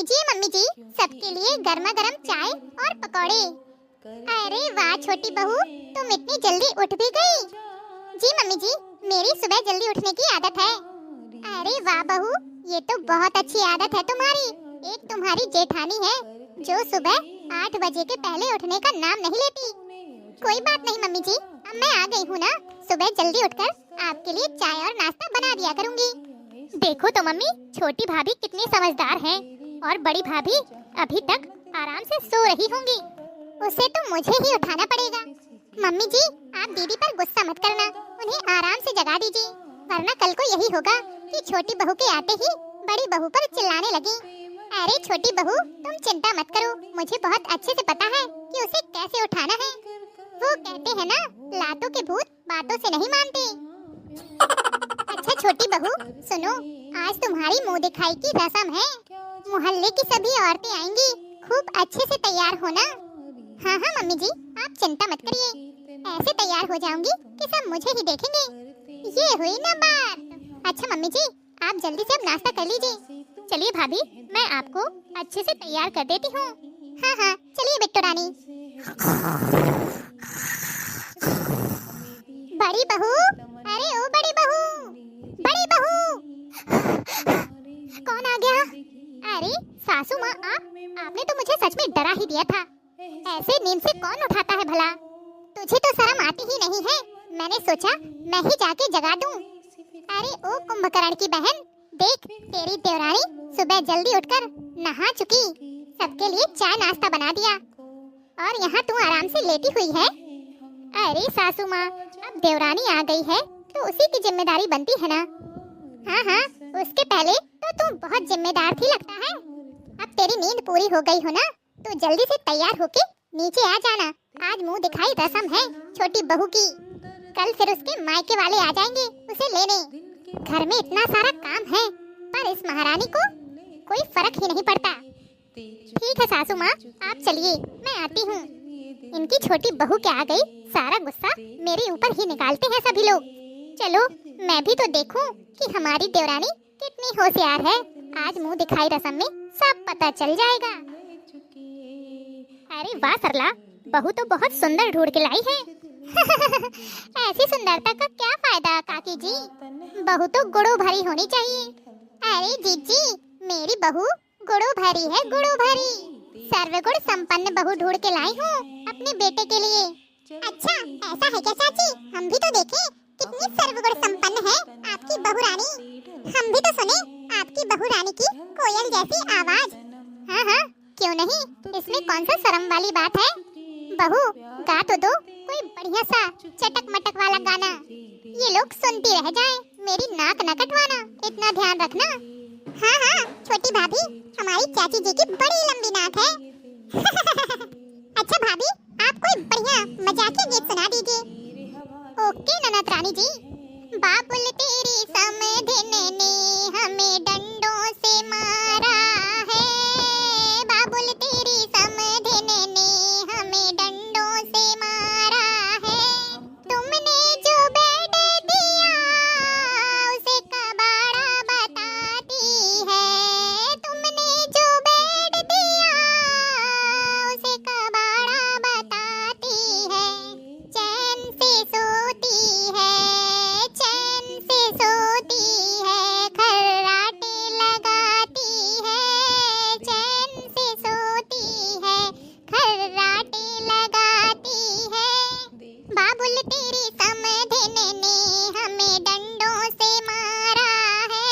लीजिए मम्मी जी, सबके लिए गर्मा गर्म चाय और पकौड़े। अरे वाह छोटी बहू, तुम इतनी जल्दी उठ भी गई। जी मम्मी जी, मेरी सुबह जल्दी उठने की आदत है। अरे वाह बहू, ये तो बहुत अच्छी आदत है तुम्हारी। एक तुम्हारी जेठानी है जो सुबह 8 बजे के पहले उठने का नाम नहीं लेती। कोई बात नहीं मम्मी जी, अब मैं आ गई हूँ ना, सुबह जल्दी उठकर आपके लिए चाय और नाश्ता बना दिया करूँगी। देखो तो मम्मी, छोटी भाभी कितनी समझदार हैं और बड़ी भाभी अभी तक आराम से सो रही होंगी। उसे तो मुझे ही उठाना पड़ेगा। मम्मी जी, आप दीदी पर गुस्सा मत करना, उन्हें आराम से जगा दीजिए, वरना कल को यही होगा कि छोटी बहू के आते ही बड़ी बहू पर चिल्लाने लगी। अरे छोटी बहू, तुम चिंता मत करो, मुझे बहुत अच्छे से पता है कि उसे कैसे उठाना है। वो कहते हैं ना, लातों के भूत बातों से नहीं मानते। अच्छा छोटी बहू सुनो, आज तुम्हारी मुंह दिखाई की रस्म है। मोहल्ले की सभी औरतें आएंगी, खूब अच्छे से तैयार होना। हाँ हाँ मम्मी जी, आप चिंता मत करिए, ऐसे तैयार हो जाऊंगी कि सब मुझे ही देखेंगे। ये हुई ना बात। अच्छा मम्मी जी, आप जल्दी से अब नाश्ता कर लीजिए। चलिए भाभी, मैं आपको अच्छे से तैयार कर देती हूँ। हाँ हाँ चलिए बिट्टू रानी। बड़ी बहू, अरे ओ बड़ी बहू, बड़ी बहू। कौन आ गया? अरे सासू माँ, आपने तो मुझे सच में डरा ही दिया था। ऐसे नींद से कौन उठाता है भला? तुझे तो शर्म आती ही नहीं है। मैंने सोचा मैं ही जाके जगा दूं। अरे ओ कुंभकर्ण की बहन, देख तेरी देवरानी सुबह जल्दी उठकर नहा चुकी, सबके लिए चाय नाश्ता बना दिया और यहाँ तू आराम से लेटी हुई है। अरे सासू माँ, अब देवरानी आ गई है तो उसी की जिम्मेदारी बनती है ना। हाँ हाँ, उसके पहले तो तू बहुत जिम्मेदार थी लगता है। अब तेरी नींद पूरी हो गई हो ना, तो जल्दी से तैयार होके नीचे आ जाना। आज मुंह दिखाई रस्म है छोटी बहू की, कल फिर उसके मायके वाले आ जाएंगे उसे लेने। घर में इतना सारा काम है, पर इस महारानी को कोई फर्क ही नहीं पड़ता। ठीक है सासू माँ, आप चलिए, मैं आती हूँ। इनकी छोटी बहू के आ गई, सारा गुस्सा मेरे ऊपर ही निकालते हैं सभी लोग। चलो मैं भी तो देखूं कि हमारी देवरानी कितनी होशियार है। आज मुंह दिखाई रस्म में सब पता चल जाएगा। अरे वाह सरला, बहू तो बहुत सुंदर ढूंढ के लाई है। ऐसी सुंदरता का क्या फायदा काकी जी, बहू तो गुड़ो भरी होनी चाहिए। अरे जीजी, मेरी बहू गुड़ो भरी है, गुड़ो भरी। सर्वगुण संपन्न बहू ढूंढ के लाई हूँ अपने बेटे के लिए। अच्छा ऐसा है क्या चाची? हम भी तो देखें कितनी सर्वगुण संपन्न है आपकी बहू रानी। हम भी तो सुने आपकी बहू रानी की कोयल जैसी आवाज। हाँ हाँ क्यों नहीं, इसमें कौन सा शर्म वाली बात है। बहू गा तो दो कोई बढ़िया सा चटक मटक वाला गाना, ये लोग सुनती रह जाएं, मेरी नाक न कटवाना, इतना ध्यान रखना। हाँ हाँ छोटी भाभी, हमारी चाची जी की बड़ी लंबी नाक है। अच्छा भाभी, आप कोई बढ़िया मजाकिया गीत सुना दीजिए। ओके ननद रानी जी। बाबुल तेरी समधिन ने हमें डंडों से मारा है, बाबुल तेरी समधिन ने हमें डंडों से मारा है। तुमने जो बेड दिया उसे कबाड़ा बताती है, तुमने जो बेड दिया उसे कबाड़ा बताती है। चैन से सोती है, चैन से सोती है, खर्राटे लगाती है, चैन से सोती है, खर्राटे लगाती है। बाबुल तेरी समधिन ने हमें डंडों से मारा है,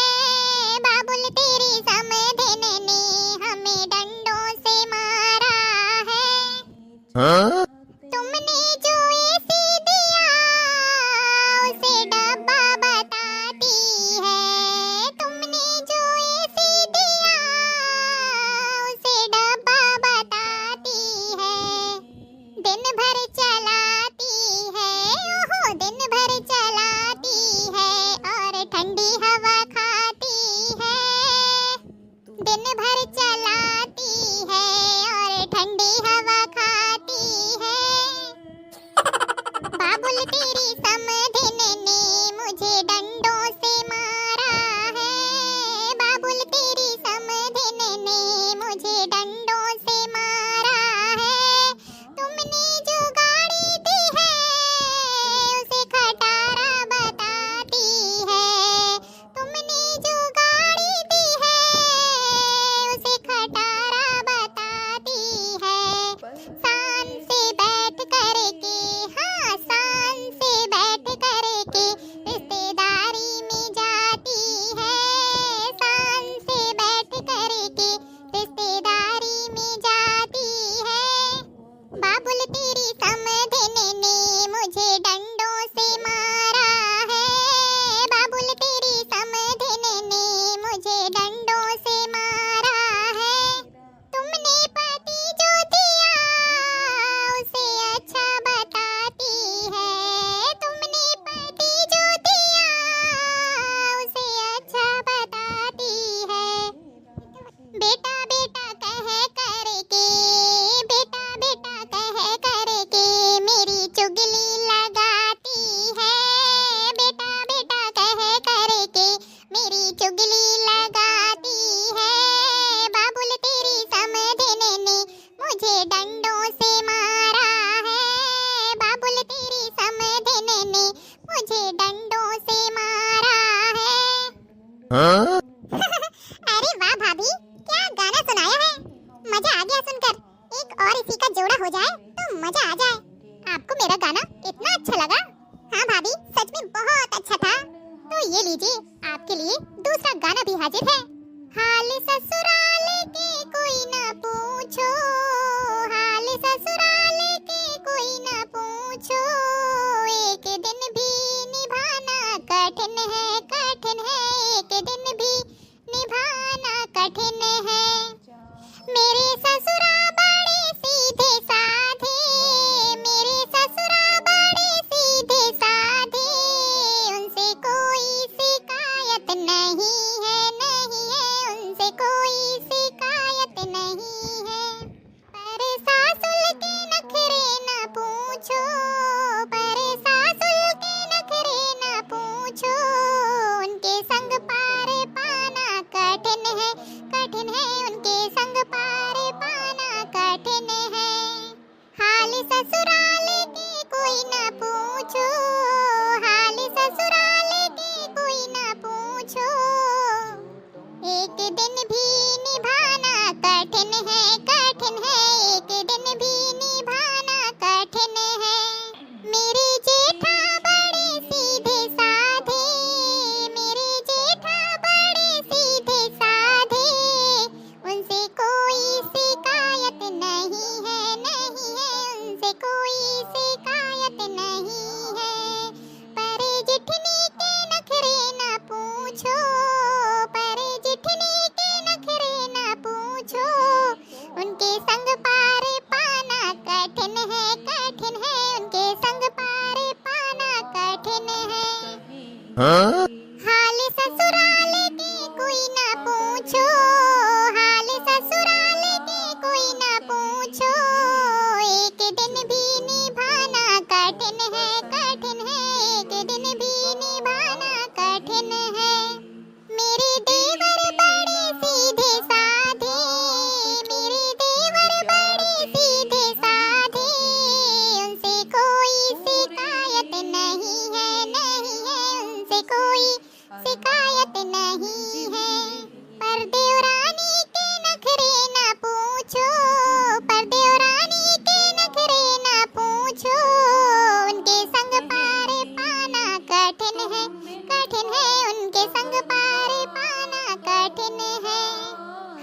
बाबुल तेरी समधिन ने हमें डंडों से मारा है। तुमने जो ऐसी दिया उसे डब्बा बताती है, तुमने जो ऐसी दिया उसे डब्बा बताती है। दिन भर चलाती है, ओहो दिन भर चलाती है और ठंडी हवा खाती है। दिन भर चलाती है और ठंडी हवा खाती है। बाबुल तेरी समधिन ने मुझे डंडों से मारा है, बाबुल तेरी समधिन ने बेटा बेटा कह करके, बेटा बेटा कह करके मेरी चुगली लगाती है। बेटा बेटा कह करके मेरी चुगली लगाती है। बाबुल तेरी समधन ने मुझे डंडों से मारा है। बाबुल तेरी समधन ने मुझे डंडों से मारा है। अरे वाह भाभी, क्या गाना सुनाया है। मजा आ गया सुनकर। एक और इसी का जोड़ा हो जाए तो मजा आ जाए। आपको मेरा गाना इतना अच्छा लगा? हाँ भाभी, सच में बहुत अच्छा था। तो ये लीजिए, आपके लिए दूसरा गाना भी हाजिर है। हाल ससुराल के कोई ना पूछो, हाल ससुराल के कोई ना पूछो, एक दिन भी निभाना कठिन है, कठिन है, एक दिन भी निभाना कठिन है। मेरे ससुरा बड़े सीधे साधे, मेरे ससुरा बड़े सीधे साधे, उनसे कोई शिकायत नहीं है, नहीं है, उनसे कोई शिकायत नहीं है। पर सासुल के नखरे न पूछो, पर सासुल के नखरे न पूछो, उनके संग पार पाना कठिन है, कठिन है, उनके संग पार पाना कठिन है। हाल ससुराल के कोई ना पूछो, हाल ससुराल के कोई ना पूछो, एक दिन भी निभाना कठिन है, कठिन है, एक दिन भी निभाना कठिन है। मेरे जेठा बड़े सीधे साधे, मेरे जेठा बड़े सीधे साधे, उनसे कोई शिकायत नहीं है, नहीं है, उनसे कोई शिकायत नहीं है। पर जिठनी के नखरे ना पूछो, पर जिठनी के नखरे ना पूछो, उनके संग पार पाना कठिन है, कठिन है, उनके संग पार पाना कठिन है। हाल ससुराल के कोई ना पूछो, हाल ससुराल के कोई ना पूछो, एक दिन भी निभाना कठिन है, कठिन है, एक दिन भी निभाना कठिन है। मेरे देवर बड़े सीधे साधे, मेरे देवर बड़े सीधे साधे, उनसे कोई शिकायत नहीं है, नहीं है, उनसे कोई शिकायत नहीं है। पर देवरानी के नखरे ना पूछो, पर देवरानी के नखरे ना पूछो, उनके संग पार पाना कठिन है, कठिन है, उनके संग पार पाना कठिन है।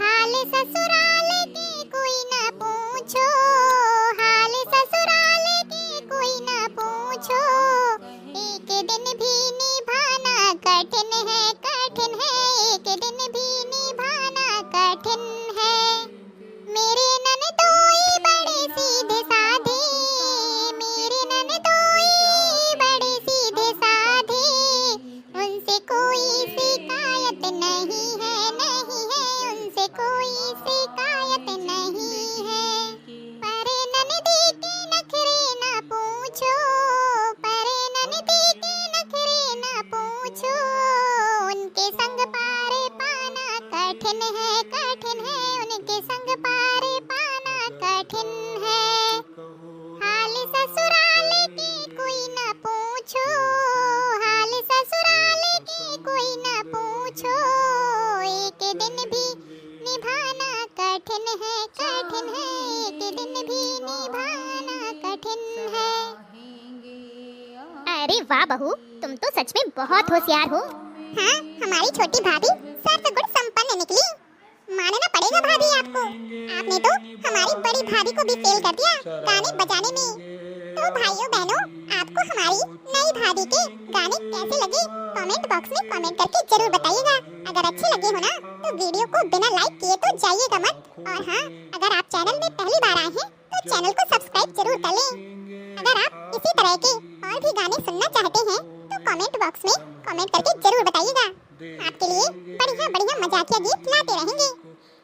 हाल ससुराल के कोई ना पूछो, हाल ससुराल के कोई ना पूछो, एक दिन भी निभाना कठिन है, कठिन है, एक दिन भी निभाना कठिन है। मेरे ननदोई बड़े सीधे साधे, मेरे ननदोई बड़े सीधे साधे, उनसे कोई शिकायत नहीं है, नहीं है, उनसे कोई शिकायत नहीं है। पर ननदी के नखरे ना पूछो, पर ननदी के नखरे ना पूछो, उनके संग पार पाना कठिन है, कठिन है, उनके संग पार पाना कठिन है। हाल ससुराल के कोई ना पूछो, हाल ससुराल के कोई ना पूछो, एक दिन भी निभाना कठिन है, कठिन है, एक दिन भी निभाना कठिन है। अरे वाह बहू, तुम तो सच में बहुत होशियार हो। हाँ, हमारी छोटी भाभी सर्वगुण संपन्न निकली। मानना पड़ेगा भाभी आपको। आपने तो हमारी बड़ी भाभी को भी फेल कर दिया गाने बजाने में। तो भाइयों बहनों, आपको हमारी नई भाभी के गाने कैसे लगे कमेंट बॉक्स में कमेंट करके जरूर बताइएगा। अगर अच्छे लगे हो ना तो वीडियो को बिना लाइक किए तो जाइएगा मत। और हाँ, अगर आप चैनल में पहली बार आए हैं तो चैनल को सब्सक्राइब जरूर कर लें। अगर आप इसी तरह के और भी गाने सुनना चाहते हैं तो कमेंट बॉक्स में कमेंट करके जरूर बताइएगा। आपके लिए बढ़िया बढ़िया मजाकिया गीत लाते रहेंगे।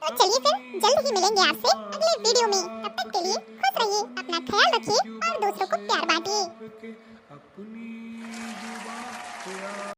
तो चलिए फिर जल्द ही मिलेंगे आपसे अगले वीडियो में। तब तक के लिए खुश रहिए, अपना ख्याल रखिए और दूसरों को प्यार बांटिए।